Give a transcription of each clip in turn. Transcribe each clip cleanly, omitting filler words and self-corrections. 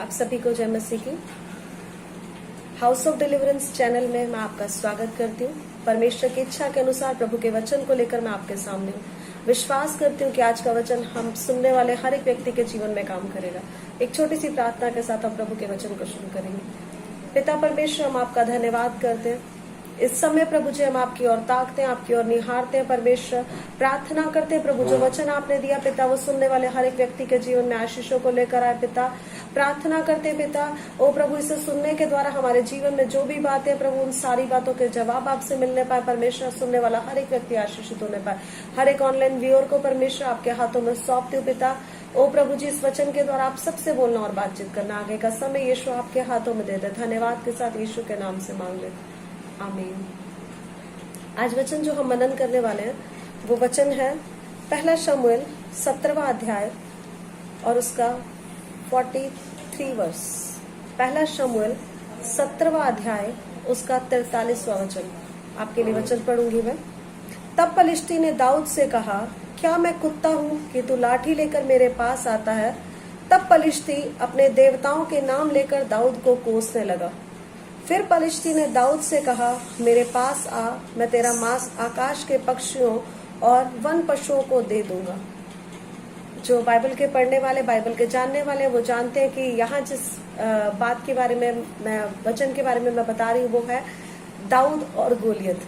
आप सभी को जय मसीह की। हाउस ऑफ डिलीवरेंस चैनल में मैं आपका स्वागत करती हूँ। परमेश्वर की इच्छा के अनुसार प्रभु के वचन को लेकर मैं आपके सामने हूँ। विश्वास करती हूँ कि आज का वचन हम सुनने वाले हर एक व्यक्ति के जीवन में काम करेगा। एक छोटी सी प्रार्थना के साथ हम प्रभु के वचन को शुरू करेंगे। पिता परमेश्वर, हम आपका धन्यवाद करते हैं। इस समय प्रभु जी हम आपकी ओर ताकते हैं, आपकी ओर निहारते हैं। परमेश्वर प्रार्थना करते हैं प्रभु, जो वचन आपने दिया पिता वो सुनने वाले हर एक व्यक्ति के जीवन में आशीषों को लेकर आए। पिता प्रार्थना करते हैं पिता, ओ प्रभु इसे सुनने के द्वारा हमारे जीवन में जो भी बातें हैं प्रभु, उन सारी बातों के जवाब आपसे मिलने पाए। परमेश्वर सुनने वाला हर एक व्यक्ति आशीषित होने पाए। हर एक ऑनलाइन व्यूअर को परमेश्वर आपके हाथों में सौंपती हूँ पिता। ओ प्रभु जी, इस वचन के द्वारा आप सबसे बोलना और बातचीत करना। आगे का समय यीशु आपके हाथों में दे दे। धन्यवाद के साथ यीशु के नाम से मांग ले, आमीन। आज वचन जो हम मनन करने वाले हैं वो वचन है पहला शमूएल 17वां अध्याय और उसका 43 वर्ष। पहला शमूएल 17वां अध्याय उसका 43वां वचन आपके लिए वचन पढ़ूंगी मैं। तब पलिश्ती ने दाऊद से कहा, क्या मैं कुत्ता हूँ कि तू लाठी लेकर मेरे पास आता है? तब पलिश्ती अपने देवताओं के नाम लेकर दाऊद को कोसने लगा। फिर पलिश्ती ने दाऊद से कहा, मेरे पास आ, मैं तेरा मांस आकाश के पक्षियों और वन पशुओं को दे दूंगा। जो बाइबल के पढ़ने वाले, बाइबल के जानने वाले, वो जानते हैं कि यहाँ जिस बात के बारे में मैं, वचन के बारे में मैं बता रही हूँ वो है दाऊद और गोलियत।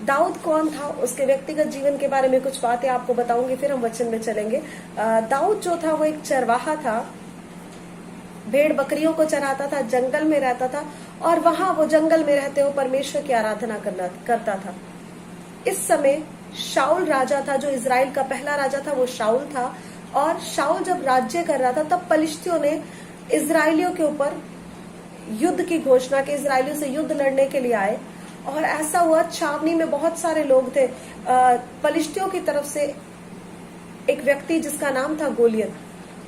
दाऊद कौन था, उसके व्यक्तिगत जीवन के बारे में कुछ बातें आपको बताऊंगी, फिर हम वचन में चलेंगे। दाऊद जो था वो एक चरवाहा था, भेड़ बकरियों को चराता था, जंगल में रहता था और वहां वो जंगल में रहते हुए परमेश्वर की आराधना करता था। इस समय शाऊल राजा था, जो इजराइल का पहला राजा था वो शाऊल था। और शाऊल जब राज्य कर रहा था तब पलिश्तियों ने इजराइलियों के ऊपर युद्ध की घोषणा की। इजराइलियों से युद्ध लड़ने के लिए आए और ऐसा हुआ, छावनी में बहुत सारे लोग थे। पलिश्तियों की तरफ से एक व्यक्ति जिसका नाम था गोलियत,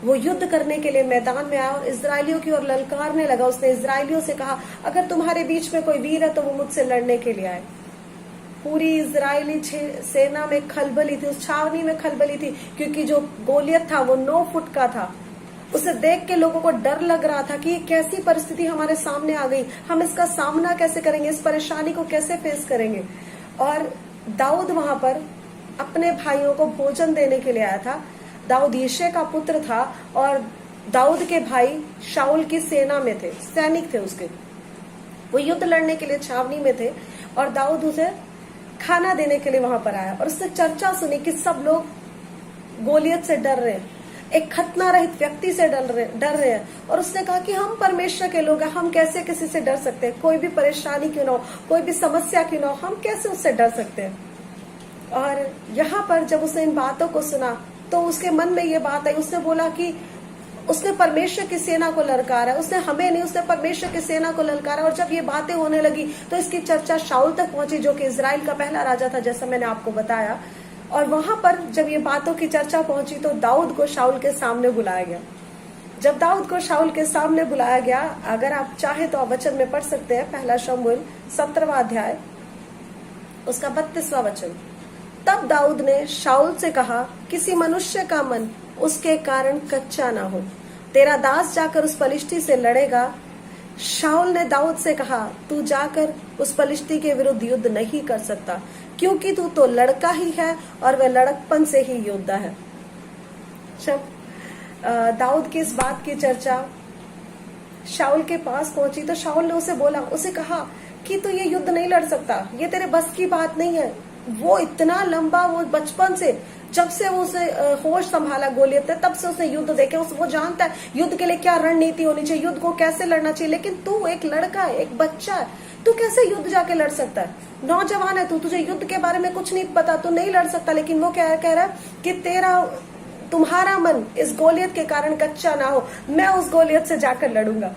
वो युद्ध करने के लिए मैदान में आया और इजराइलियों की ओर ललकारने लगा। उसने इजराइलियों से कहा, अगर तुम्हारे बीच में कोई वीर है तो वो मुझसे लड़ने के लिए आए। पूरी इजरायली सेना में खलबली थी, उस छावनी में खलबली थी, क्योंकि जो गोलियत था वो 9 फुट का था। उसे देख के लोगों को डर लग रहा था कि ये कैसी परिस्थिति हमारे सामने आ गई, हम इसका सामना कैसे करेंगे, इस परेशानी को कैसे फेस करेंगे। और दाऊद वहां पर अपने भाइयों को भोजन देने के लिए आया था। दाऊद यिशै का पुत्र था और दाऊद के भाई शाऊल की सेना में थे, सैनिक थे उसके। वो युद्ध लड़ने के लिए छावनी में थे और दाऊद उसे खाना देने के लिए वहां पर आया और उसने चर्चा सुनी कि सब लोग गोलियत से डर रहे हैं, एक खतना रहित व्यक्ति से डर रहे हैं। और उसने कहा कि हम परमेश्वर के लोग हैं, हम कैसे किसी से डर सकते हैं? कोई भी परेशानी क्यों ना हो, कोई भी समस्या क्यों ना हो, हम कैसे उससे डर सकते हैं? और यहाँ पर जब उसने इन बातों को सुना तो उसके मन में ये बात आई। उसने बोला कि उसने परमेश्वर की सेना को ललकारा, उसने हमें नहीं, उसने परमेश्वर की सेना को ललकारा। और जब ये बातें होने लगी तो इसकी चर्चा शाऊल तक पहुंची, जो कि इजराइल का पहला राजा था, जैसा मैंने आपको बताया। और वहां पर जब ये बातों की चर्चा पहुंची तो दाऊद को शाऊल के सामने बुलाया गया। जब दाऊद को शाऊल के सामने बुलाया गया, अगर आप चाहे तो आप वचन में पढ़ सकते हैं, पहला शमूएल 17वां अध्याय उसका 32वां वचन। तब दाऊद ने शाऊल से कहा, किसी मनुष्य का मन उसके कारण कच्चा ना हो, तेरा दास जाकर उस पलिश्ती से लड़ेगा। शाऊल ने दाऊद से कहा, तू जाकर उस पलिश्ती के विरुद्ध युद्ध नहीं कर सकता, क्योंकि तू तो लड़का ही है और वह लड़कपन से ही योद्धा है। जब दाऊद की इस बात की चर्चा शाऊल के पास पहुंची तो शाऊल ने उसे कहा कि तू ये युद्ध नहीं लड़ सकता, ये तेरे बस की बात नहीं है। वो इतना लंबा, वो बचपन से जब से वो उसे होश संभाला गोलियत है, तब से उसने युद्ध देखे। वो जानता है युद्ध के लिए क्या रणनीति होनी चाहिए, युद्ध को कैसे लड़ना चाहिए। लेकिन तू एक लड़का है, एक बच्चा है, तू कैसे युद्ध जाके लड़ सकता है? नौजवान है तू, तुझे युद्ध के बारे में कुछ नहीं पता, तू नहीं लड़ सकता। लेकिन वो क्या कह रहा है कि तुम्हारा मन इस गोलियत के कारण कच्चा ना हो, मैं उस गोलियत से जाकर लड़ूंगा।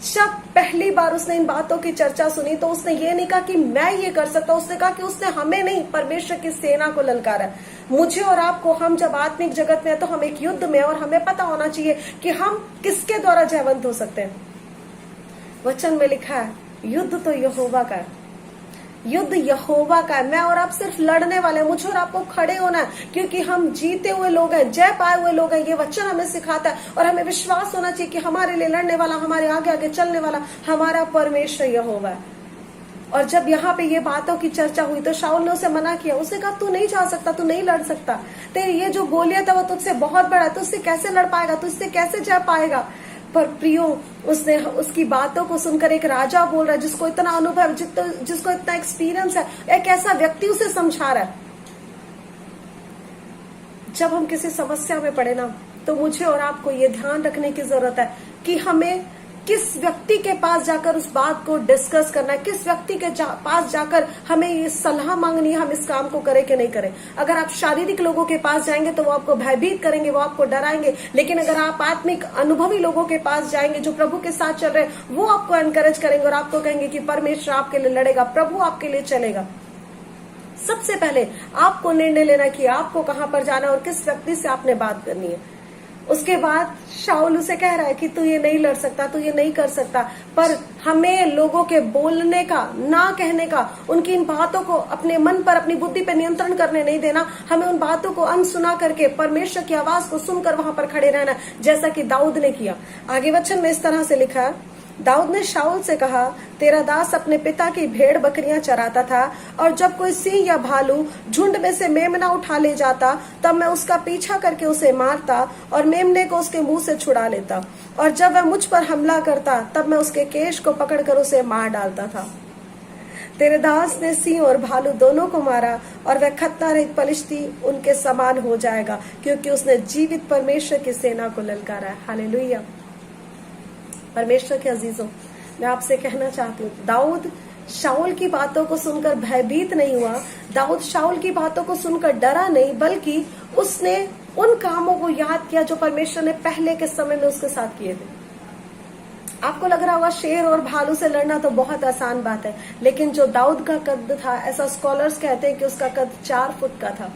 जब पहली बार उसने इन बातों की चर्चा सुनी तो उसने ये नहीं कहा कि मैं ये कर सकता, उसने कहा कि उसने हमें नहीं, परमेश्वर की सेना को ललकारा। मुझे और आपको, हम जब आत्मिक जगत में है तो हम एक युद्ध में, और हमें पता होना चाहिए कि हम किसके द्वारा जयवंत हो सकते हैं। वचन में लिखा है युद्ध तो यहोवा का है, युद्ध यहोवा का है। मैं और आप सिर्फ लड़ने वाले हैं, मुझे और आपको खड़े होना है, क्योंकि हम जीते हुए लोग हैं, जय पाए हुए लोग हैं। ये वचन हमें सिखाता है और हमें विश्वास होना चाहिए कि हमारे लिए लड़ने वाला, हमारे आगे आगे चलने वाला हमारा परमेश्वर यहोवा है। और जब यहाँ पे ये बातों की चर्चा हुई तो शाऊल ने उसे मना किया। उसने कहा तू नहीं जा सकता, तू नहीं लड़ सकता, तेरी ये जो गोलियत है वो तुझसे बहुत बड़ा है, तू उससे कैसे लड़ पाएगा, तू उससे कैसे जा पाएगा। पर प्रियो, उसने उसकी बातों को सुनकर, एक राजा बोल रहा है जिसको इतना अनुभव, जिसको इतना एक्सपीरियंस है, एक ऐसा व्यक्ति उसे समझा रहा है। जब हम किसी समस्या में पड़े ना, तो मुझे और आपको ये ध्यान रखने की जरूरत है कि हमें किस व्यक्ति के पास जाकर उस बात को डिस्कस करना है, किस व्यक्ति के पास जाकर हमें ये सलाह मांगनी है, हम इस काम को करें कि नहीं करें। अगर आप शारीरिक लोगों के पास जाएंगे तो वो आपको भयभीत करेंगे, वो आपको डराएंगे। लेकिन अगर आप आत्मिक अनुभवी लोगों के पास जाएंगे जो प्रभु के साथ चल रहे हैं, वो आपको एनकरेज करेंगे और आपको कहेंगे कि परमेश्वर आपके लिए लड़ेगा, प्रभु आपके लिए चलेगा। सबसे पहले आपको निर्णय लेना कि आपको कहां पर जाना है और किस व्यक्ति से आपने बात करनी है। उसके बाद शाऊल उसे कह रहा है कि तू ये नहीं लड़ सकता, तू ये नहीं कर सकता। पर हमें लोगों के बोलने का, ना कहने का, उनकी इन बातों को अपने मन पर, अपनी बुद्धि पर नियंत्रण करने नहीं देना। हमें उन बातों को अनसुना करके परमेश्वर की आवाज को सुनकर वहां पर खड़े रहना, जैसा कि दाऊद ने किया। आगे वचन में इस तरह से लिखा है, दाऊद ने शाऊल से कहा, तेरा दास अपने पिता की भेड़ बकरियां चराता था, और जब कोई सिंह या भालू झुंड में से मेमना उठा ले जाता, तब मैं उसका पीछा करके उसे मारता और मेमने को उसके मुंह से छुड़ा लेता, और जब वह मुझ पर हमला करता तब मैं उसके केश को पकड़कर उसे मार डालता था। तेरे दास ने सिंह और भालू दोनों को मारा, और वह खतना रहित पलिश्ती उनके समान हो जाएगा, क्योंकि उसने जीवित परमेश्वर की सेना को ललकारा है। हालेलुया। परमेश्वर के अजीजों, मैं आपसे कहना चाहती हूँ, दाऊद शाऊल की बातों को सुनकर भयभीत नहीं हुआ। दाऊद शाऊल की बातों को सुनकर डरा नहीं, बल्कि उसने उन कामों को याद किया जो परमेश्वर ने पहले के समय में उसके साथ किए थे। आपको लग रहा होगा शेर और भालू से लड़ना तो बहुत आसान बात है, लेकिन जो दाऊद का कद था, ऐसा स्कॉलर्स कहते हैं कि उसका कद 4 फुट का था।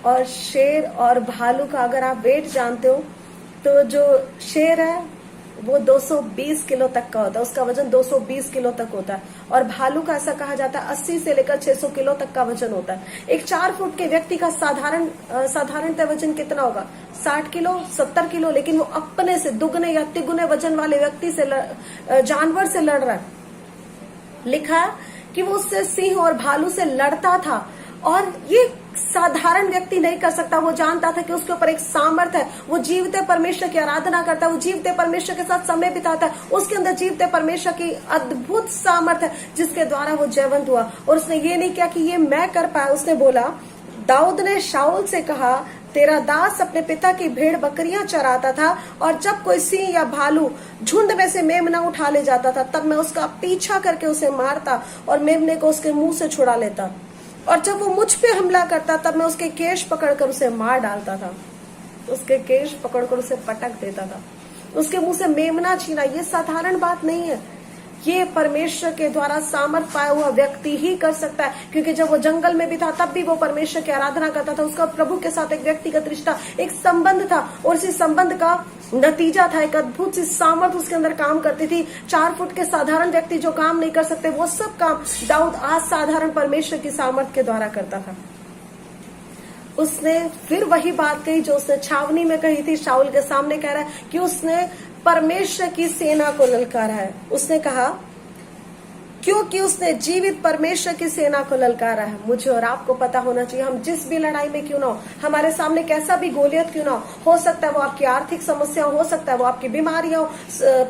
और शेर और भालू का अगर आप वेट जानते हो, तो जो शेर है वो 220 किलो तक का होता है, उसका वजन 220 किलो तक होता है। और भालू का ऐसा कहा जाता है 80 से लेकर 600 किलो तक का वजन होता है। एक 4 फुट के व्यक्ति का साधारणतः वजन कितना होगा? 60 किलो, 70 किलो। लेकिन वो अपने से दुगने या तिगुने वजन वाले व्यक्ति से, जानवर से लड़ रहा है। लिखा कि वो उससे सिंह और भालू से लड़ता था, और ये साधारण व्यक्ति नहीं कर सकता। वो जानता था कि उसके ऊपर एक सामर्थ है, वो जीवते परमेश्वर की आराधना करता है, वो जीवते परमेश्वर के साथ समय बिताता है, उसके अंदर जीवते परमेश्वर की अद्भुत सामर्थ है जिसके द्वारा वो जयवंत हुआ। और उसने ये नहीं किया कि ये मैं कर पाया। उसने बोला, दाऊद ने शाऊल से कहा, तेरा दास अपने पिता की भेड़ बकरियां चराता था, और जब कोई सिंह या भालू झुंड में से मेमना उठा ले जाता था, तब मैं उसका पीछा करके उसे मारता और मेमने को उसके मुंह से छुड़ा लेता, और जब वो मुझ पे हमला करता तब मैं उसके केश पकड़कर उसे मार डालता था। उसके केश पकड़कर उसे पटक देता था, उसके मुंह से मेमना छीना। ये साधारण बात नहीं है, ये परमेश्वर के द्वारा सामर्थ पाया हुआ व्यक्ति ही कर सकता है। क्योंकि जब वो जंगल में भी था तब भी वो परमेश्वर की आराधना करता था। उसका प्रभु के साथ एक व्यक्तिगत रिश्ता, एक संबंध था, और इसी संबंध का नतीजा था एक अद्भुत सी सामर्थ उसके अंदर काम करती थी। 4 फुट के साधारण व्यक्ति जो काम नहीं कर सकते, वो सब काम दाऊद आज साधारण परमेश्वर की सामर्थ के द्वारा करता था। उसने फिर वही बात कही जो उसने छावनी में कही थी। शाऊल के सामने कह रहा है कि उसने परमेश्वर की सेना को ललकारा है। उसने कहा, क्योंकि उसने जीवित परमेश्वर की सेना को ललकारा है। मुझे और आपको पता होना चाहिए, हम जिस भी लड़ाई में क्यों ना हो, हमारे सामने कैसा भी गोलियत क्यों ना हो सकता है वो आपकी आर्थिक समस्या हो सकता है वो आपकी बीमारियां,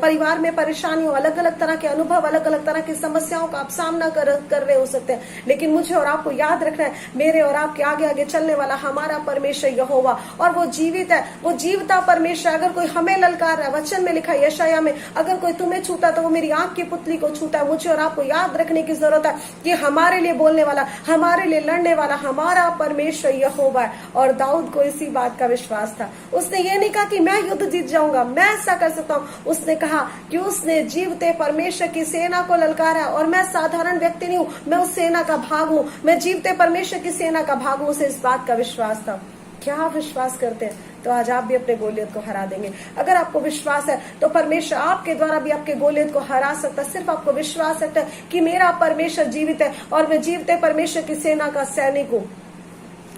परिवार में परेशानी हो, अलग अलग तरह के अनुभव, अलग अलग तरह की समस्याओं का आप सामना कर रहे हो सकते हैं। लेकिन मुझे और आपको याद रखना है, मेरे और आपके आगे आगे चलने वाला हमारा परमेश्वर यहोवा, और वो जीवित है, वो जीवता परमेश्वर। अगर कोई हमें ललकार रहा है, वचन में लिखा है यशायाह में, अगर कोई तुम्हें छूता तो वो मेरी आंख की पुतली को छूता है। मुझे और आपको याद रखने की जरूरत है कि हमारे लिए बोलने वाला, हमारे लिए लड़ने वाला हमारा परमेश्वर यहोवा है। और दाऊद को इसी बात का विश्वास था। उसने ये नहीं कहा कि मैं युद्ध जीत जाऊंगा, मैं ऐसा कर सकता हूं। उसने कहा कि उसने जीवते परमेश्वर की सेना को ललकारा, और मैं साधारण व्यक्ति नहीं हूं, मैं उस सेना का भाग हूं, मैं जीवते परमेश्वर की सेना का भाग हूं। उसे इस बात का विश्वास था। क्या आप विश्वास करते हैं? तो आज आप भी अपने गोलियत को हरा देंगे। अगर आपको विश्वास है तो परमेश्वर आपके द्वारा भी आपके गोलियत को हरा सकता है। सिर्फ आपको विश्वास रखना है कि मेरा परमेश्वर जीवित है और मैं जीवते परमेश्वर की सेना का सैनिक हूँ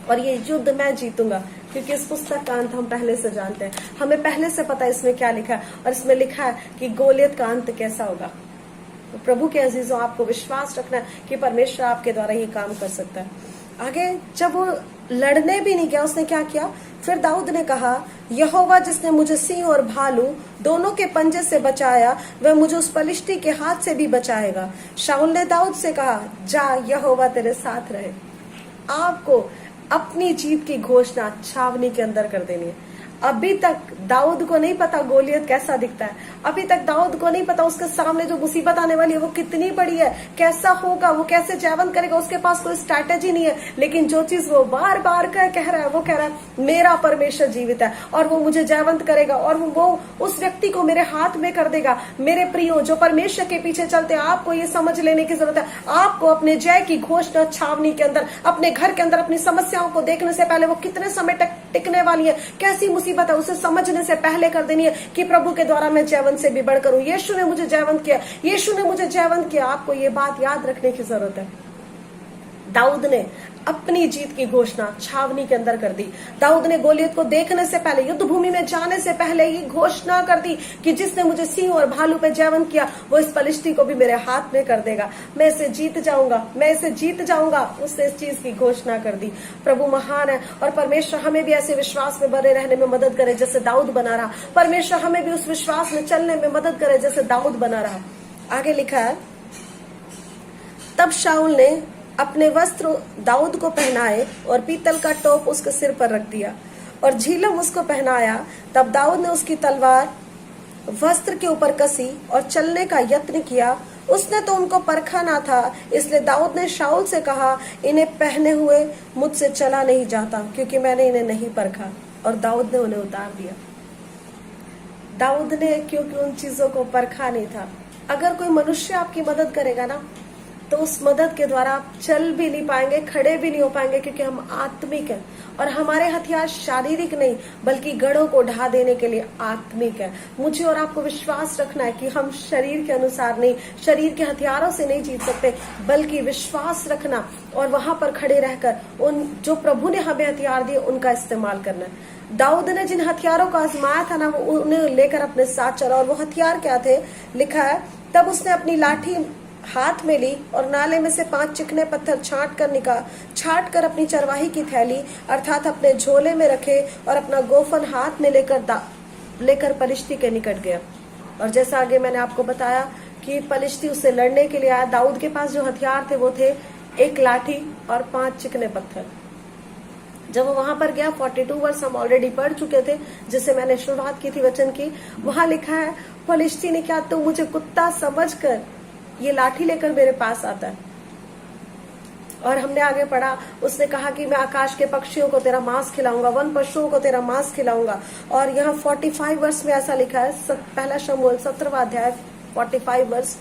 और ये युद्ध मैं जीतूंगा, क्योंकि इस पुस्तक का अंत हम पहले से जानते हैं। हमें पहले से पता है इसमें क्या लिखा है, और इसमें लिखा है कि गोलियत का अंत कैसा होगा। तो प्रभु के अजीजों, आपको विश्वास रखना है कि परमेश्वर आपके द्वारा ये काम कर सकता है। आगे जब वो लड़ने भी नहीं गया, उसने क्या किया? फिर दाऊद ने कहा, यहोवा जिसने मुझे सिंह और भालू दोनों के पंजे से बचाया, वह मुझे उस पलिश्ती के हाथ से भी बचाएगा। शाऊल ने दाऊद से कहा, जा, यहोवा तेरे साथ रहे। आपको अपनी जीत की घोषणा छावनी के अंदर कर देनी है। अभी तक दाऊद को नहीं पता गोलियत कैसा दिखता है। अभी तक दाऊद को नहीं पता उसके सामने जो मुसीबत आने वाली है वो कितनी बड़ी है, कैसा होगा, वो कैसे जयवंत करेगा। उसके पास कोई स्ट्रैटेजी नहीं है, लेकिन जो चीज वो बार बार कह रहा है, वो कह रहा है मेरा परमेश्वर जीवित है और वो मुझे जयवंत करेगा और वो उस व्यक्ति को मेरे हाथ में कर देगा। मेरे प्रियो, जो परमेश्वर के पीछे चलते हैं, आपको ये समझ लेने की जरूरत है, आपको अपने जय की घोषणा छावनी के अंदर, अपने घर के अंदर, अपनी समस्याओं को देखने से पहले वो कितने समय तक टिकने वाली है, कैसी मुसीबत है, उसे समझने से पहले कर देनी है कि प्रभु के द्वारा मैं जयवंत से भी बढ़कर हूं। यीशु ने मुझे जयवंत किया, यीशु ने मुझे जयवंत किया। आपको ये बात याद रखने की जरूरत है। दाऊद ने अपनी जीत की घोषणा छावनी के अंदर कर दी। दाऊद ने गोलियत को देखने से पहले, युद्ध भूमि में जाने से पहले ये घोषणा कर दी कि जिसने मुझे सिंह और भालू पे जयवंत किया, वो इस पलिश्ती को भी मेरे हाथ में कर देगा। मैं इसे जीत जाऊंगा, मैं इसे जीत जाऊंगा। उसने इस चीज की घोषणा कर दी। प्रभु महान है और परमेश्वर हमें भी ऐसे विश्वास में बने रहने में मदद करे जैसे दाऊद बना रहा। परमेश्वर हमें भी उस विश्वास में चलने में मदद करे जैसे दाऊद बना रहा। आगे लिखा है, तब शाऊल ने अपने वस्त्र दाऊद को पहनाए और पीतल का टोप उसके सिर पर रख दिया और झिलम उसको पहनाया। तब दाऊद ने उसकी तलवार वस्त्र के ऊपर कसी और चलने का यत्न किया। उसने तो उनको परखा ना था, इसलिए दाऊद ने शाऊल से कहा, इन्हें पहने हुए मुझसे चला नहीं जाता, क्योंकि मैंने इन्हें नहीं परखा। और दाऊद ने उन्हें उतार दिया। दाऊद ने क्योंकि उन चीजों को परखा नहीं था। अगर कोई मनुष्य आपकी मदद करेगा ना, तो उस मदद के द्वारा आप चल भी नहीं पाएंगे, खड़े भी नहीं हो पाएंगे, क्योंकि हम आत्मिक हैं और हमारे हथियार शारीरिक नहीं बल्कि गढ़ों को ढा देने के लिए आत्मिक है। मुझे और आपको विश्वास रखना है कि हम शरीर के अनुसार नहीं, शरीर के हथियारों से नहीं जीत सकते, बल्कि विश्वास रखना और वहां पर खड़े रहकर उन जो प्रभु ने हमें हथियार दिए उनका इस्तेमाल करना है। दाऊद ने जिन हथियारों को आजमाया था ना, वो उन्हें लेकर अपने साथ चला। और वो हथियार क्या थे? लिखा है, तब उसने अपनी लाठी हाथ में ली और नाले में से 5 चिकने पत्थर छाट कर अपनी चरवाही की थैली अर्थात अपने झोले में रखे और अपना गोफन हाथ में लेकर पलिश्ती के निकट गया। और जैसा आगे मैंने आपको बताया कि पलिश्ती उससे लड़ने के लिए आया। दाऊद के पास जो हथियार थे वो थे एक लाठी और 5 चिकने पत्थर। जब वो वहां पर गया, 42 वर्ष हम ऑलरेडी पढ़ चुके थे, जिससे मैंने शुरुआत की थी वचन की। वहां लिखा है, पलिश्ती ने क्या, तू मुझे कुत्ता समझकर ये लाठी लेकर मेरे पास आता है। और हमने आगे पढ़ा, उसने कहा कि मैं आकाश के पक्षियों को तेरा मांस खिलाऊंगा, वन पशुओं को तेरा मांस खिलाऊंगा। और यहाँ 45 वर्ष में ऐसा लिखा है, पहला शमूएल 17वां अध्याय 45 वर्ष।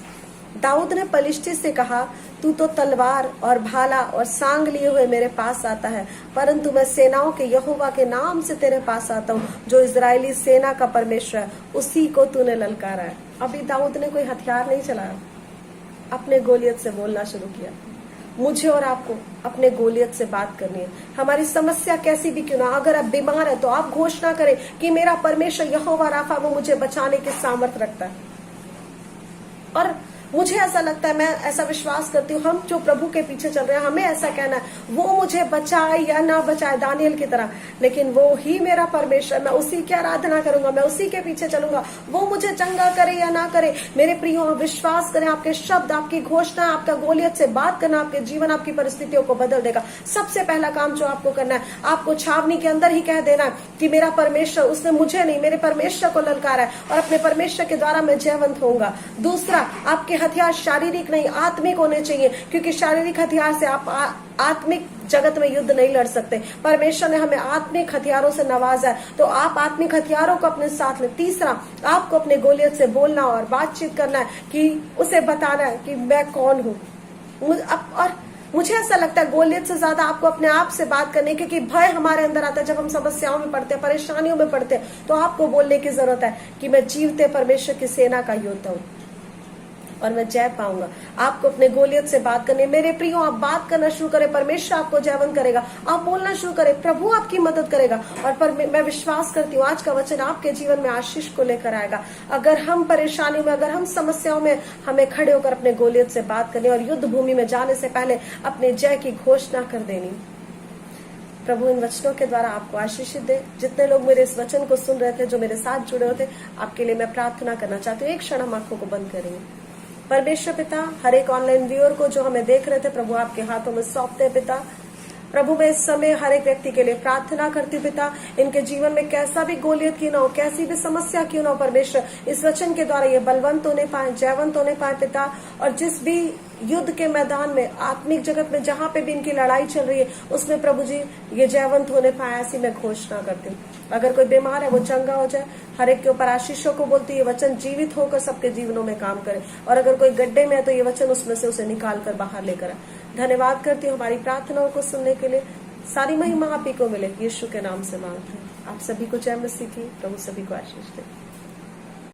दाऊद ने पलिश्ती से कहा, तू तो तलवार और भाला और सांग लिए हुए मेरे पास आता है, परंतु मैं सेनाओं के यहोवा के नाम से तेरे पास आता हूँ, जो इजरायली सेना का परमेश्वर है, उसी को तूने ललकारा है। अभी दाऊद ने कोई हथियार नहीं चलाया, अपने गोलियत से बोलना शुरू किया। मुझे और आपको अपने गोलियत से बात करनी है। हमारी समस्या कैसी भी क्यों ना, अगर आप बीमार है तो आप घोषणा करें कि मेरा परमेश्वर यहोवा राफा, वो मुझे बचाने की सामर्थ रखता है। और मुझे ऐसा लगता है, मैं ऐसा विश्वास करती हूँ, हम जो प्रभु के पीछे चल रहे हैं, हमें ऐसा कहना है, वो मुझे बचाए या ना बचाए, दानियल की तरह, लेकिन वो ही मेरा परमेश्वर, मैं उसी की आराधना करूंगा, मैं उसी के पीछे चलूंगा। वो मुझे चंगा करे या ना करे, मेरे प्रियो विश्वास करें, आपके शब्द, आपकी घोषणा, आपका गोलियत से बात करना आपके जीवन, आपकी परिस्थितियों को बदल देगा। सबसे पहला काम जो आपको करना है, आपको छावनी के अंदर ही कह देना है कि मेरा परमेश्वर, उसने मुझे नहीं, मेरे परमेश्वर को ललकारा है और अपने परमेश्वर के द्वारा मैं जयवंत होऊंगा। दूसरा, आपके हथियार शारीरिक नहीं आत्मिक होने चाहिए, क्योंकि शारीरिक हथियार से आप आत्मिक जगत में युद्ध नहीं लड़ सकते। परमेश्वर ने हमें आत्मिक हथियारों से नवाजा है, तो आप आत्मिक हथियारों को अपने साथ लें। तीसरा, आपको अपने गोलियत से बोलना और बातचीत करना है, कि उसे बताना है कि मैं कौन हूँ। और मुझे ऐसा लगता है गोलियत से ज्यादा आपको अपने आप से बात करने, क्योंकि भय हमारे अंदर आता है जब हम समस्याओं में पड़ते हैं, परेशानियों में पड़ते हैं, तो आपको बोलने की जरूरत है कि मैं जीवते परमेश्वर की सेना का योद्धा हूं और मैं जय पाऊंगा। आपको अपने गोलियत से बात करनी। मेरे प्रियो, आप बात करना शुरू करें, परमेश्वर आपको जयवंत करेगा। आप बोलना शुरू करें, प्रभु आपकी मदद करेगा। और मैं विश्वास करती हूँ आज का वचन आपके जीवन में आशीष को लेकर आएगा। अगर हम परेशानियों में, अगर हम समस्याओं में, हमें खड़े होकर अपने गोलियत से बात करनी और युद्ध भूमि में जाने से पहले अपने जय की घोषणा कर देनी। प्रभु इन वचनों के द्वारा आपको आशीषित दे। जितने लोग मेरे इस वचन को सुन रहे थे, जो मेरे साथ जुड़े हुए थे, आपके लिए मैं प्रार्थना करना चाहती हूँ। एक क्षण हम आंखों को बंद करेंगे। परमेश्वर पिता, हर एक ऑनलाइन व्यूअर को जो हमें देख रहे थे, प्रभु आपके हाथों में सौंपते हैं पिता। प्रभु मैं इस समय हर एक व्यक्ति के लिए प्रार्थना करती हूँ पिता, इनके जीवन में कैसा भी गोलियत क्यों ना हो, कैसी भी समस्या क्यों ना हो, परमेश्वर इस वचन के द्वारा ये बलवंत होने पाए, जयवंत होने पाए पिता। और जिस भी युद्ध के मैदान में, आत्मिक जगत में, जहां पे भी इनकी लड़ाई चल रही है, उसमें प्रभु जी ये जयवंत होने पाए, ऐसी मैं घोषणा करती हूँ। अगर कोई बीमार है वो चंगा हो जाए। हर एक के ऊपर आशीषों को बोलती है, वचन जीवित होकर सबके जीवनों में काम करे। और अगर कोई गड्ढे में है तो ये वचन उसमें से उसे निकाल कर बाहर लेकर आए। धन्यवाद करती हूँ हमारी प्रार्थनाओं को सुनने के लिए। सारी महिमा आप ही को मिले, यीशु के नाम से मांगते हैं। आप सभी को जय मसीह की। प्रभु सभी को आशीष दे।